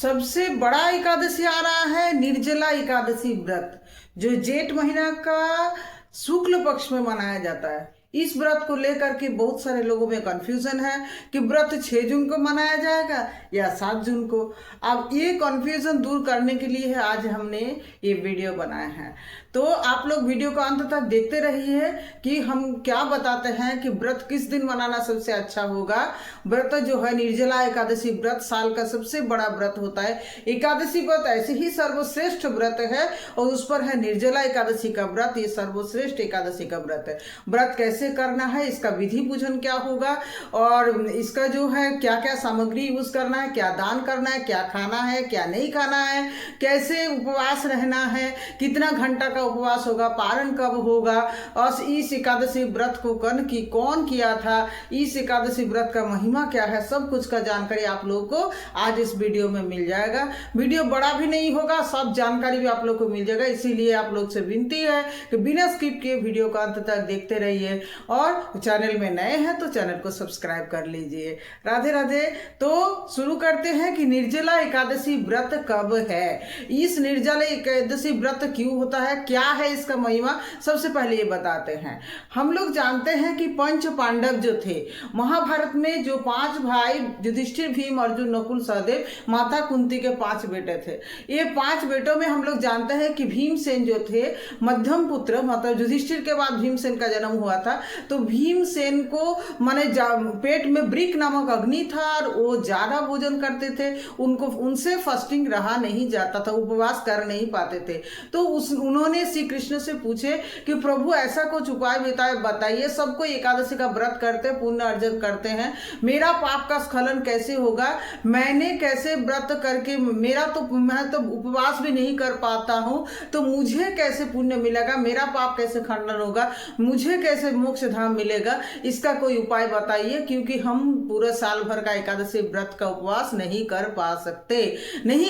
सबसे बड़ा एकादशी आ रहा है निर्जला एकादशी व्रत, जो जेठ महीना का शुक्ल पक्ष में मनाया जाता है। इस व्रत को लेकर के बहुत सारे लोगों में कंफ्यूजन है कि व्रत 6 जून को मनाया जाएगा या 7 जून को। अब ये कंफ्यूजन दूर करने के लिए है आज हमने ये वीडियो बनाया है। तो आप लोग वीडियो को अंत तक देखते रहिए कि हम क्या बताते हैं कि व्रत किस दिन मनाना सबसे अच्छा होगा। व्रत जो है निर्जला एकादशी व्रत साल का सबसे बड़ा व्रत होता है। एकादशी व्रत ऐसे ही सर्वश्रेष्ठ व्रत है और उस पर है निर्जला एकादशी का व्रत, ये सर्वश्रेष्ठ एकादशी का व्रत है। व्रत कैसे करना है, इसका विधि पूजन क्या होगा और इसका जो है क्या क्या सामग्री यूज करना है, क्या दान करना है, क्या खाना है, क्या नहीं खाना है, कैसे उपवास रहना है, कितना घंटा उपवास होगा, पारण कब होगा और इस एकादशी व्रत को कौन किया था, इस एकादशी व्रत का महिमा क्या है, सब कुछ का जानकारी आप लोगों को आज इस वीडियो में मिल जाएगा। वीडियो बड़ा भी नहीं होगा, सब जानकारी भी आप लोग को मिल जाएगा। इसीलिए आप लोग से विनती है कि बिना स्किप किए वीडियो को अंत तक देखते रहिए और चैनल में नए हैं तो चैनल को सब्सक्राइब कर लीजिए। राधे राधे। तो शुरू करते हैं कि निर्जला एकादशी व्रत कब है, इस निर्जला एकादशी व्रत क्यों होता है, क्या है इसका महिमा, सबसे पहले ये बताते हैं। हम लोग जानते हैं कि पंच पांडव जो थे महाभारत में, जो 5 भाई युधिष्ठिर, भीम, अर्जुन, नकुल, सहदेव, माता कुंती के 5 बेटे थे। ये 5 बेटों में हम लोग जानते हैं कि भीमसेन जो थे मध्यम पुत्र, मतलब युधिष्ठिर के बाद भीमसेन का जन्म हुआ था। तो भीमसेन को माने पेट में वृक नामक अग्नि था और वो ज्यादा भोजन करते थे, उनसे फास्टिंग रहा नहीं जाता था, उपवास कर नहीं पाते थे। तो उन्होंने श्री कृष्ण से पूछे कि प्रभु ऐसा कुछ उपाय बताइए, सबको एकादशी का व्रत करते पुण्य अर्जन करते हैं, मेरा पाप का स्खलन कैसे होगा, मैंने कैसे व्रत करके मैं तो उपवास भी नहीं कर पाता हूँ, तो मुझे कैसे पुण्य मिलेगा, मेरा पाप कैसे खंडन होगा, मुझे कैसे मोक्ष धाम मिलेगा, इसका कोई उपाय बताइए, क्योंकि हम पूरे साल भर का एकादशी व्रत का उपवास नहीं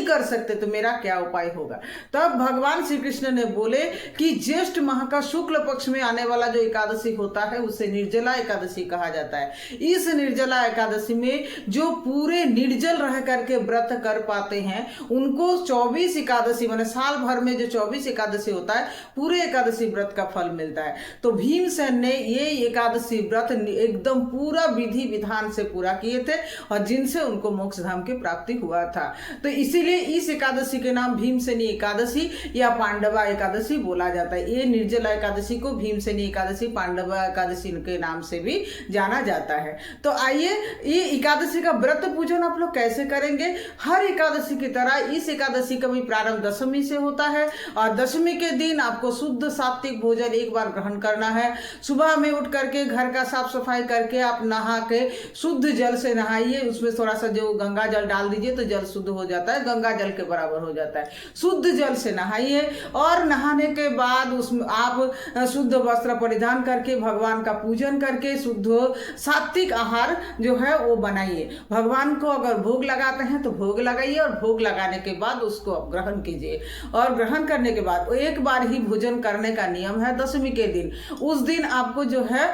कर सकते, तो मेरा क्या उपाय होगा। तब भगवान श्री कृष्ण ने बोले कि ज्येष्ठ माह का शुक्ल पक्ष में आने वाला जो एकादशी होता है उसे निर्जला एकादशी कहा जाता है। इस निर्जला एकादशी में जो पूरे निर्जल रह करके व्रत कर पाते हैं उनको 24 एकादशी माने साल भर में जो 24 एकादशी होता है पूरे एकादशी व्रत का फल मिलता है। तो भीमसेन ने ये एकादशी व्रत एकदम पूरा विधि विधान से पूरा किए थे और जिनसे उनको मोक्ष धाम की प्राप्ति हुआ था। तो इसीलिए इस एकादशी के नाम भीमसेनी एकादशी या पांडवा एकादशी बोला जाता है। ये निर्जला एकादशी को भीमसेनी एकादशी, पांडवा एकादशी के नाम से भी जाना जाता है। तो आइए ये एकादशी का व्रत पूजन आप लोग कैसे करेंगे। हर एकादशी की तरह इस एकादशी का भी प्रारंभ दशमी से होता है और दशमी के दिन आपको शुद्ध सात्विक भोजन एक बार ग्रहण करना है। सुबह में उठ करके घर का साफ सफाई करके आप नहा के शुद्ध जल से नहाइए, उसमें थोड़ा सा जो गंगा जल डाल दीजिए तो जल शुद्ध हो जाता है, गंगा जल के बराबर हो जाता है। शुद्ध जल से नहाइए और नहाने के बाद उसमें आप शुद्ध वस्त्र परिधान करके भगवान का पूजन करके शुद्ध सात्विक आहार जो है वो बनाइए। भगवान को अगर भोग लगाते हैं तो भोग लगाइए और भोग लगाने के बाद उसको आप ग्रहण कीजिए और ग्रहण करने के बाद एक बार ही भोजन करने का नियम है दशमी के दिन। उस दिन आपको जो है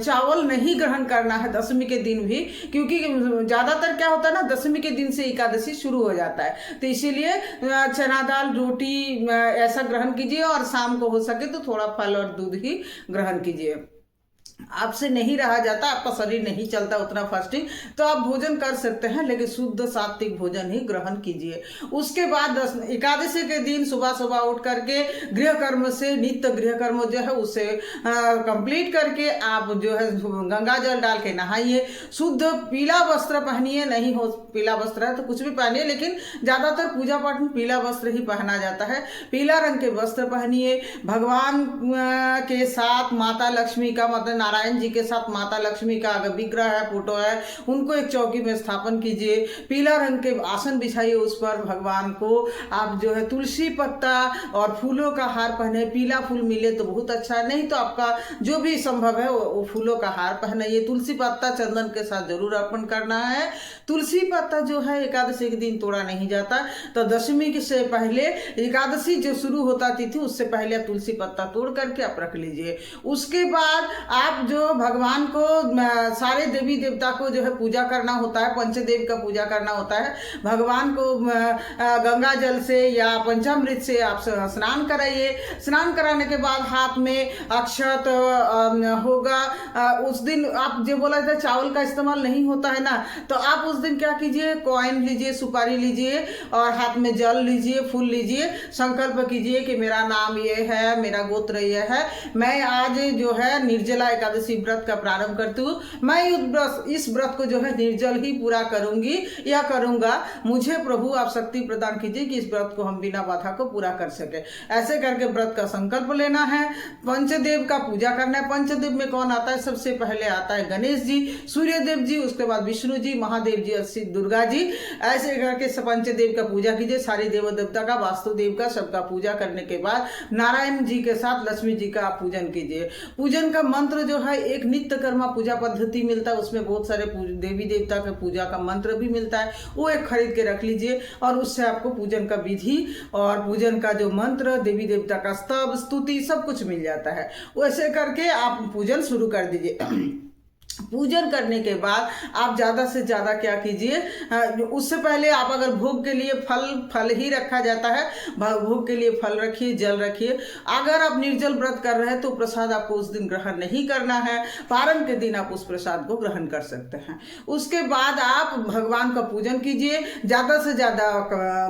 चावल नहीं ग्रहण करना है दशमी के दिन भी, क्योंकि ज्यादातर क्या होता है ना, दशमी के दिन से एकादशी शुरू हो जाता है। तो इसीलिए चना दाल रोटी ऐसा ग्रहण कीजिए और शाम को हो सके तो थोड़ा फल और दूध ही ग्रहण कीजिए। आपसे नहीं रहा जाता, आपका शरीर नहीं चलता उतना फास्टिंग, तो आप भोजन कर सकते हैं, लेकिन शुद्ध सात्विक भोजन ही ग्रहण कीजिए। उसके बाद एकादशी के दिन सुबह सुबह उठ करके गृह कर्म से, नित्य गृह कर्म जो है उसे कंप्लीट करके आप जो है गंगा जल डाल के नहाइए। शुद्ध पीला वस्त्र पहनिए, नहीं हो पीला वस्त्र है तो कुछ भी पहनिए, लेकिन ज्यादातर पूजा पाठ में पीला वस्त्र ही पहना जाता है। पीला रंग के वस्त्र पहनिए। भगवान के साथ माता लक्ष्मी का, मतलब नारायण जी के साथ माता लक्ष्मी का अगर विग्रह है, फोटो है, उनको एक चौकी में स्थापन कीजिए। पीला रंग के आसन बिछाइए, उस पर भगवान को आप जो है तुलसी पत्ता और फूलों का हार पहने। पीला फूल मिले तो बहुत अच्छा, नहीं तो आपका जो भी संभव है वो फूलों का हार पहनाइए। तुलसी पत्ता चंदन के साथ जरूर अर्पण करना है। तुलसी पत्ता जो है एकादशी के दिन तोड़ा नहीं जाता, तो दशमी से पहले एकादशी जो शुरू होता थी उससे पहले आप तुलसी पत्ता तोड़ करके आप रख लीजिए। उसके बाद आप आप जो भगवान को सारे देवी देवता को जो है पूजा करना होता है, पंचदेव का पूजा करना होता है। भगवान को गंगा जल से या पंचामृत से आप स्नान कराइए। स्नान कराने के बाद हाथ में अक्षत होगा। उस दिन आप जो बोला था चावल का इस्तेमाल नहीं होता है ना, तो आप उस दिन क्या कीजिए, कॉइन लीजिए, सुपारी लीजिए और हाथ में जल लीजिए, फूल लीजिए, संकल्प कीजिए कि मेरा नाम ये है, मेरा गोत्र ये है, मैं आज जो है निर्जला एकादशी व्रत का प्रारंभ करती हूँ। मैं इस व्रत को जो है निर्जल ही पूरा करूंगी या करूंगा। मुझे प्रभु आप शक्ति प्रदान कीजिए कि इस व्रत को हम बिना बाधा को पूरा कर सके। ऐसे करके व्रत का संकल्प लेना है। पंचदेव का पूजा करना है। पंचदेव में कौन आता है? सबसे पहले आता है गणेश जी, सूर्य देव जी, उसके बाद विष्णु जी, महादेव जी, अस्सी दुर्गा जी। ऐसे करके पंचदेव का पूजा कीजिए। सारे देव देवता का, वास्तुदेव का, सबका पूजा करने के बाद नारायण जी के साथ लक्ष्मी जी का आप पूजन कीजिए। पूजन का मंत्र जो है एक नित्य कर्मा पूजा पद्धति मिलता है, उसमें बहुत सारे देवी देवता के पूजा का मंत्र भी मिलता है, वो एक खरीद के रख लीजिए और उससे आपको पूजन का विधि और पूजन का जो मंत्र, देवी देवता का स्तव स्तुति सब कुछ मिल जाता है। वैसे करके आप पूजन शुरू कर दीजिए। पूजन करने के बाद आप ज़्यादा से ज़्यादा क्या कीजिए, उससे पहले आप अगर भोग के लिए फल ही रखा जाता है, भोग के लिए फल रखिए, जल रखिए। अगर आप निर्जल व्रत कर रहे हैं तो प्रसाद आपको उस दिन ग्रहण नहीं करना है। पारण के दिन आप उस प्रसाद को ग्रहण कर सकते हैं। उसके बाद आप भगवान का पूजन कीजिए। ज़्यादा से ज़्यादा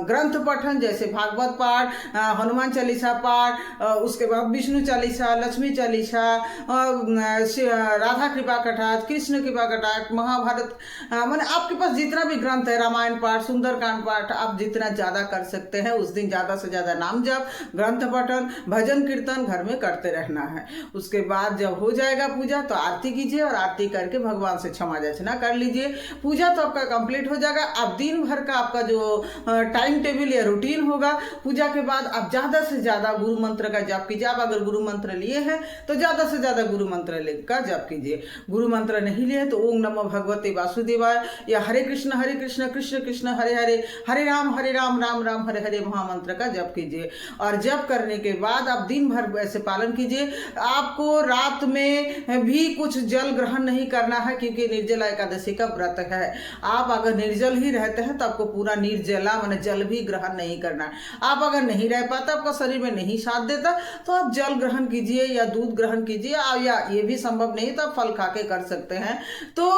ग्रंथ पठन जैसे भागवत पाठ, हनुमान चालीसा पाठ, उसके बाद विष्णु चालीसा, लक्ष्मी चालीसा, राधा कृपा कटाक्ष, कृष्ण कृपा कटाक्ष, महाभारत, माने आपके पास जितना भी ग्रंथ है, रामायण पाठ, सुंदरकांड पाठ, आप जितना ज्यादा कर सकते हैं उस दिन ज्यादा से ज्यादा नाम जप, ग्रंथ पठन, भजन कीर्तन घर में करते रहना है। उसके बाद जब हो जाएगा पूजा तो आरती कीजिए और आरती करके भगवान से क्षमा याचना कर लीजिए। पूजा तो आपका कंप्लीट हो जाएगा। अब दिन भर का आपका जो टाइम टेबल या रूटीन होगा, पूजा के बाद आप ज्यादा से ज्यादा गुरु मंत्र का जप कीजिए। आप अगर गुरु मंत्र लिए हैं तो ज्यादा से ज्यादा गुरु मंत्र का जप कीजिए। गुरु मंत्र नहीं लिए तो ओम नमो भगवते वासुदेवाय या हरे कृष्ण कृष्ण कृष्ण हरे हरे, हरे राम राम राम हरे हरे महामंत्र का जप कीजिए। और जप करने के बाद आप दिन भर ऐसे पालन कीजिए। आपको रात में भी कुछ जल ग्रहण नहीं करना है क्योंकि निर्जला एकादशी का व्रत है। आप अगर निर्जल ही रहते हैं तो आपको पूरा निर्जला माने जल भी ग्रहण नहीं करना है। आप अगर नहीं रह पाता, आपका शरीर में नहीं साथ देता, तो आप जल ग्रहण कीजिए या दूध ग्रहण कीजिए, या ये भी संभव नहीं तो आप फल खा के कर सकते हैं। तो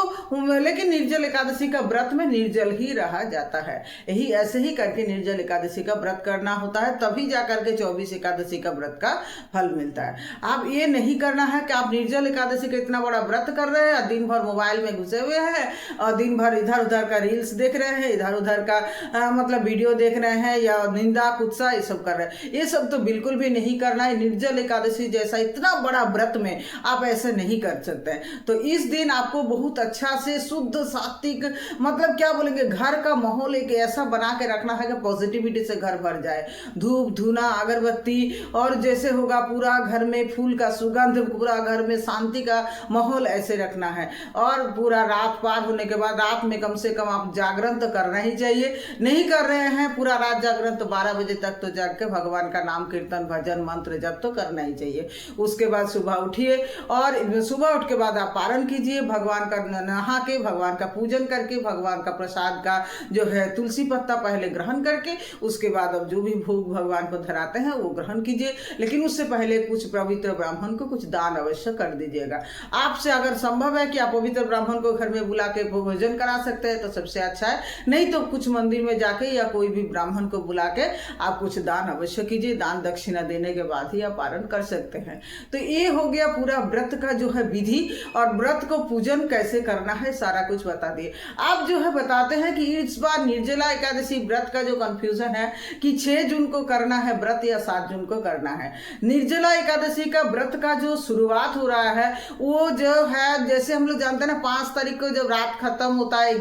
लेकिन निर्जल एकादशी का व्रत में निर्जल ही रहा जाता है। यही ऐसे ही करके निर्जल एकादशी का व्रत करना होता है, तभी जाकर के 24 एकादशी का व्रत का फल मिलता है। आप ये नहीं करना है कि आप निर्जल एकादशी का इतना बड़ा व्रत कर रहे हैं और दिन भर मोबाइल में घुसे हुए हैं और दिन भर इधर उधर का रील्स देख रहे हैं, इधर उधर का मतलब वीडियो देख रहे हैं या निंदा कुत्सा ये सब कर रहे हैं। ये सब तो बिल्कुल भी नहीं करना है। निर्जल एकादशी जैसा इतना बड़ा व्रत में आप ऐसे नहीं कर सकते। तो इस दिन आपको बहुत अच्छा से शुद्ध सात्विक मतलब क्या बोलेंगे, घर का माहौल एक ऐसा बना के रखना है कि पॉजिटिविटी से घर भर जाए। धूप धूना अगरबत्ती और जैसे होगा पूरा घर में फूल का सुगंध, पूरा घर में शांति का माहौल ऐसे रखना है। और पूरा रात पार होने के बाद रात में कम से कम आप जागरण तो करना ही चाहिए। नहीं कर रहे हैं पूरा रात जागरण तो 12 बजे तक तो जाग के भगवान का नाम कीर्तन भजन मंत्र जप तो करना ही चाहिए। उसके बाद सुबह उठिए और सुबह उठ के बाद आप पारण कीजिए। भगवान का नहा के भगवान का पूजन करके भगवान का प्रसाद का जो है तुलसी पत्ता पहले ग्रहण करके उसके बाद अब जो भी भोग भगवान को धराते हैं वो ग्रहण कीजिए। लेकिन उससे पहले कुछ पवित्र ब्राह्मण को कुछ दान अवश्य कर दीजिएगा। आपसे अगर संभव है कि आप पवित्र ब्राह्मण को घर में बुला के भोजन करा सकते हैं तो सबसे अच्छा है, नहीं तो कुछ मंदिर में जाके या कोई भी ब्राह्मण को बुला के आप कुछ दान अवश्य कीजिए। दान दक्षिणा देने के बाद ही आप पारण कर सकते हैं। तो ये हो गया पूरा व्रत का जो है विधि और व्रत को पूजन कैसे करना है सारा कुछ बता दिए। आप जो है बताते हैं कि इस बार निर्जला एकादशी व्रत का जो कंफ्यूजन है कि 6 जून को करना है व्रत या 7 जून को करना है। निर्जला एकादशी का व्रत का जो शुरुआत हो रहा है वो जो है जैसे हम लोग जानते हैं ना 5 तारीख को जब रात खत्म होता है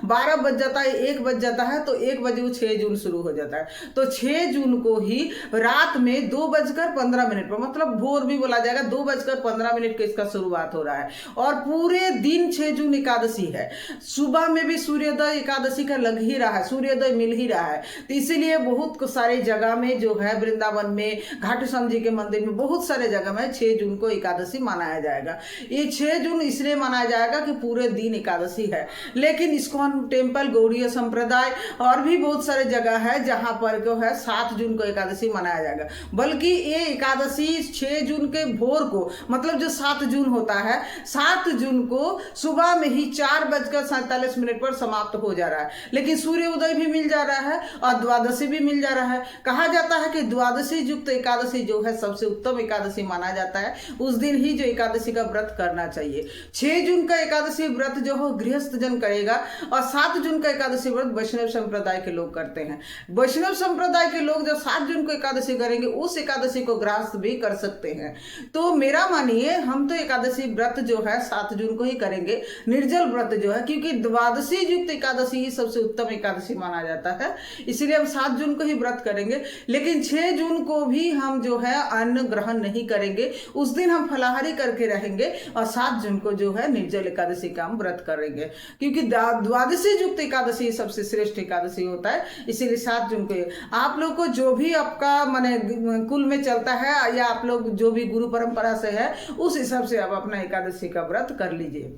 12 बज जाता है 1 बज जाता है तो 1 बजे वो 6 जून शुरू हो जाता है। तो 6 जून को ही रात में 2:15 पर मतलब भोर भी बोला जाएगा 2:15 को इसका शुरुआत हो रहा है और पूरे दिन 6 जून एकादशी है। सुबह में भी सूर्योदय एकादशी का लग ही रहा है, सूर्योदय मिल ही रहा है। तो इसीलिए बहुत सारे जगह में जो है, वृंदावन में, घाटू श्याम जी के मंदिर में, बहुत सारे जगह में 6 जून को एकादशी मनाया जाएगा। ये 6 जून इसलिए मनाया जाएगा कि पूरे दिन एकादशी है। लेकिन इस्कॉन टेम्पल, गौड़ीय संप्रदाय और भी बहुत सारे जगह है जहां पर जो है 7 जून को एकादशी मनाया जाएगा। बल्कि ये एकादशी 6 जून के भोर को, मतलब जो 7 जून होता है, 7 जून को सुबह में ही 4:47 पर समाप्त हो जा रहा है। लेकिन सूर्य उदय भी मिल जा रहा है और द्वादशी भी मिल जा रहा है। कहा जाता है कि द्वादशी युक्त एकादशी जो है सबसे उत्तम एकादशी माना जाता है। उस दिन ही जो एकादशी का व्रत करना चाहिए। 6 जून का एकादशी व्रत जो हो गृहस्थ जन करेगा और 7 जून का एकादशी व्रत वैष्णव संप्रदाय के लोग करते हैं। वैष्णव संप्रदाय के लोग जब 7 जून को एकादशी करेंगे, उस एकादशी को गृहस्थ भी कर सकते हैं। तो मेरा मानिए, हम तो एकादशी व्रत जो है 7 जून को ही करेंगे, निर्जल व्रत जो है, क्योंकि द्वादशी युक्त एकादशी ही सबसे उत्तम एकादशी माना जाता है। इसीलिए हम 7 जून को ही व्रत करेंगे। लेकिन 6 जून को भी हम जो है अन्न ग्रहण नहीं करेंगे, उस दिन हम फलाहारी करके रहेंगे और 7 जून को जो है निर्जल एकादशी का हम व्रत करेंगे, क्योंकि द्वादशी युक्त एकादशी सबसे श्रेष्ठ एकादशी होता है। इसीलिए 7 जून को आप लोग को जो भी आपका माने कुल में चलता है या आप लोग जो भी गुरु परंपरा से है, उस हिसाब से आप अपना एकादशी का व्रत कर लीजिए।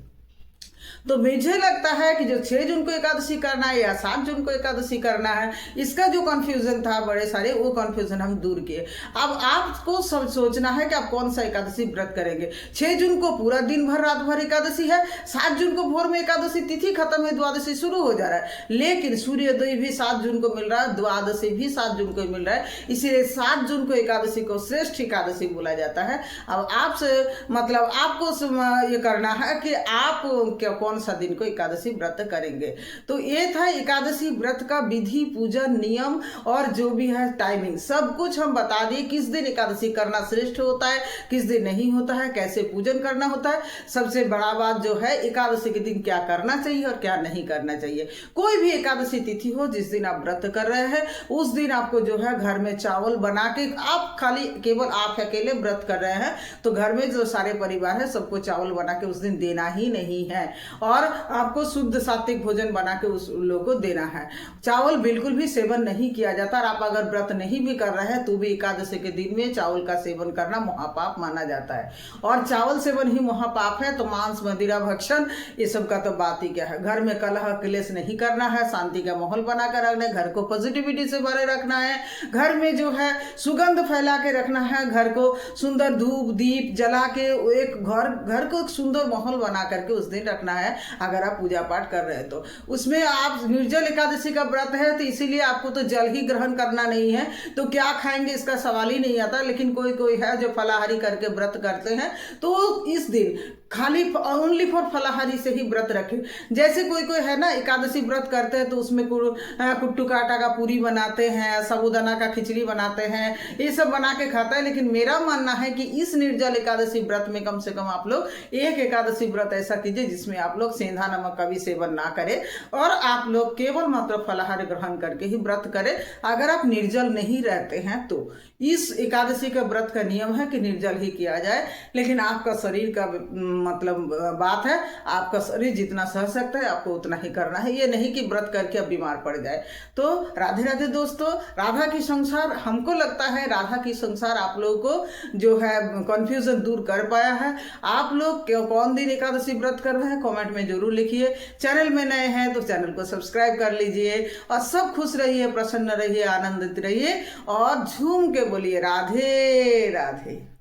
तो मुझे लगता है कि जो 6 जून को एकादशी करना है या 7 जून को एकादशी करना है, इसका जो कन्फ्यूजन था बड़े सारे, वो कन्फ्यूजन हम दूर किए। अब आपको सब सोचना है कि आप कौन सा एकादशी व्रत करेंगे। 6 जून को पूरा दिन भर रात भर एकादशी है, 7 जून को भोर में एकादशी तिथि खत्म है, द्वादशी शुरू हो जा रहा है। लेकिन सूर्योदय भी 7 जून को मिल रहा है, द्वादशी भी 7 जून को मिल रहा है। इसीलिए 7 जून को एकादशी को श्रेष्ठ एकादशी बोला जाता है। अब आपसे मतलब आपको ये करना है कि आप क्या कौन सा दिन को एकादशी व्रत करेंगे। तो ये था एकादशी व्रत का विधि, पूजन, नियम और जो भी है टाइमिंग, सब कुछ हम बता दिए। किस दिन एकादशी करना श्रेष्ठ होता है, किस दिन नहीं होता है, कैसे पूजन करना होता है। सबसे बड़ा बात जो है, एकादशी के दिन क्या करना चाहिए और क्या नहीं करना चाहिए। कोई भी एकादशी तिथि हो, जिस दिन आप व्रत कर रहे हैं, उस दिन आपको जो है घर में चावल बना के, आप खाली केवल आप अकेले व्रत कर रहे हैं तो घर में जो सारे परिवार है सबको चावल बना के उस दिन देना ही नहीं है। और आपको शुद्ध सात्विक भोजन बना के उस लोगों को देना है। चावल बिल्कुल भी सेवन नहीं किया जाता। और आप अगर व्रत नहीं भी कर रहे हैं तो भी एकादशी के दिन में चावल का सेवन करना महापाप माना जाता है। और चावल सेवन ही महापाप है तो मांस, मदिरा, भक्षण, ये सब का तो बात ही क्या है। घर में कलह क्लेश नहीं करना है, शांति का माहौल बना कर रखना है, घर को पॉजिटिविटी से भरे रखना है, घर में जो है सुगंध फैला के रखना है, घर को सुंदर धूप दीप जला के एक घर को एक सुंदर माहौल बना करके उस दिन रखना है। अगर आप पूजा पाठ कर रहे हैं तो उसमें आप निर्जल एकादशी का व्रत है तो इसीलिए आपको तो जल ही ग्रहण करना नहीं है, तो क्या खाएंगे इसका सवाल ही नहीं आता। लेकिन कोई है जो फलाहारी करके व्रत करते हैं, तो इस दिन खाली ओनली फॉर फलाहारी से ही व्रत रखें। जैसे कोई है ना एकादशी व्रत करते हैं तो उसमें कुट्टू का आटा का पूरी बनाते हैं, साबूदाना का खिचड़ी बनाते हैं, ये सब बना के खाता है। लेकिन मेरा मानना है कि इस निर्जल एकादशी व्रत में कम से कम आप लोग एक एकादशी व्रत ऐसा कीजिए जिसमें आप लोग सेंधा नमक का भी सेवन ना करें और आप लोग केवल मात्र फलाहार ग्रहण करके ही व्रत करें। अगर आप निर्जल नहीं रहते हैं तो इस एकादशी का व्रत का नियम है कि निर्जल ही किया जाए। लेकिन आपका शरीर का मतलब बात है, आपका शरीर जितना सह सकता है आपको उतना ही करना है, ये नहीं कि व्रत करके अब बीमार पड़ जाए। तो राधे राधे दोस्तों, राधा की संसार, हमको लगता है राधा की संसार आप लोगों को जो है कंफ्यूजन दूर कर पाया है। आप लोग कौन दिन एकादशी व्रत कर रहे हैं कमेंट में जरूर लिखिए। चैनल में नए हैं तो चैनल को सब्सक्राइब कर लीजिए और सब खुश रहिए, प्रसन्न रहिए, आनंदित रहिए और झूम के बोलिए राधे राधे।